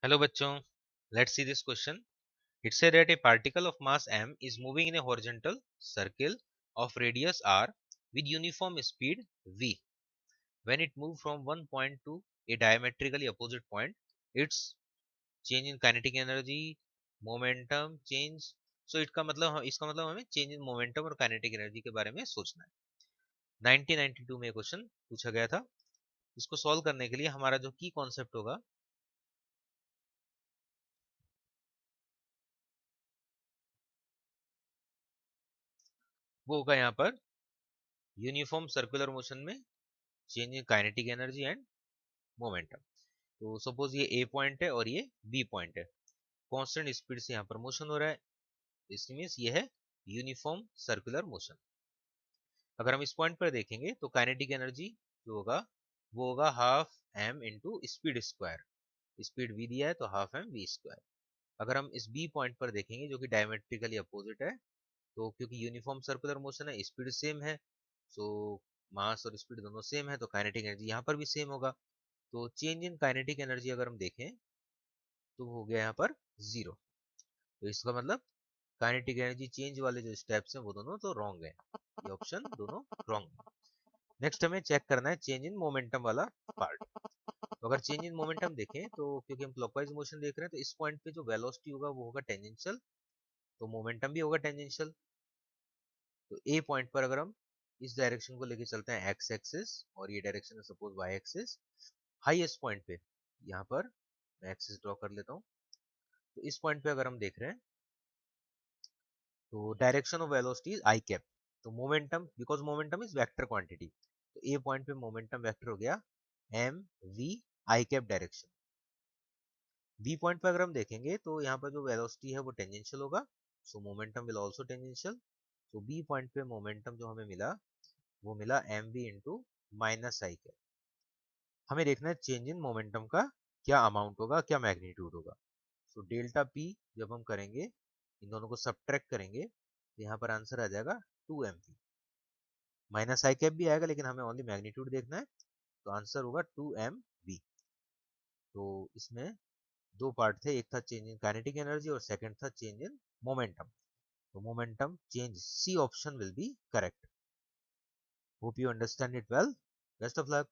Hello बच्चों, let's see this question. It said that a particle of mass m is moving in a horizontal circle of radius r with uniform speed v. When it moves from one point to a diametrically opposite point, its change in kinetic energy, momentum change. So इसका मतलब हमें change in momentum और kinetic energy के बारे में सोचना है। 1992 में क्वेश्चन पूछा गया था। इसको सॉल्व करने के लिए हमारा जो की कॉन्सेप्ट होगा वो होगा यहाँ पर यूनिफॉर्म सर्कुलर मोशन में change in kinetic energy and momentum. तो सपोज ये ए पॉइंट है और ये बी पॉइंट है, कांस्टेंट स्पीड से यहाँ पर मोशन हो रहा है, इस मींस ये है यूनिफॉर्म सर्कुलर मोशन। अगर हम इस पॉइंट पर देखेंगे तो काइनेटिक एनर्जी जो होगा वो होगा half m into speed square. Speed v दिया है तो हाफ एम वी स्क्वायर। अगर हम इस बी पॉइंट पर देखेंगे जो कि डायमेट्रिकली अपोजिट है, तो क्योंकि यूनिफॉर्म सर्कुलर मोशन है, स्पीड सेम है, सो मास और स्पीड दोनों सेम है, तो काइनेटिक एनर्जी यहाँ पर भी सेम होगा। तो चेंज इन काइनेटिक एनर्जी अगर हम देखें तो हो गया यहाँ पर जीरो। तो इसका मतलब काइनेटिक एनर्जी चेंज वाले जो स्टेप्स हैं वो दोनों तो रॉन्ग है, ये ऑप्शन दोनों रॉन्ग है। नेक्स्ट हमें चेक करना है चेंज इन मोमेंटम वाला पार्ट। तो अगर चेंज इन मोमेंटम देखें तो क्योंकि हम क्लॉकवाइज मोशन देख रहे हैं तो इस पॉइंट पे जो वेलोसिटी होगा वो होगा टेंजेंशियल, तो मोमेंटम भी होगा टेंजेंशियल। तो ए पॉइंट पर अगर हम इस डायरेक्शन को लेके चलते हैं एक्स एक्सिस और ये डायरेक्शन है suppose y axis, highest point पे यहाँ पर मैं एक्सिस ड्रॉ कर लेता हूँ। तो इस पॉइंट पे अगर हम देख रहे हैं तो direction of velocity is I cap. तो momentum, because momentum is vector quantity, तो ए पॉइंट पे मोमेंटम वेक्टर हो गया M V I cap direction. B point पे अगर हम देखेंगे तो यहाँ पर जो वेलोसिटी है वो टेंजेंशियल होगा, so momentum will also tangential. तो बी पॉइंट पे मोमेंटम जो हमें मिला वो मिला m v into minus i cap. हमें देखना है चेंज इन मोमेंटम का क्या अमाउंट होगा, क्या मैग्नीट्यूड होगा। सो डेल्टा पी जब हम करेंगे, इन दोनों को सब्ट्रैक्ट करेंगे, तो यहाँ पर आंसर आ जाएगा 2 mv। माइनस आई कैप भी आएगा लेकिन हमें ओनली मैग्नीट्यूड देखना है, तो आंसर होगा 2 mv। तो इसमें दो पार्ट थे, एक था चेंज इन काइनेटिक एनर्जी और सेकंड था चेंज इन मोमेंटम। तो momentum change C option will be correct. Hope you understand it well. Best of luck.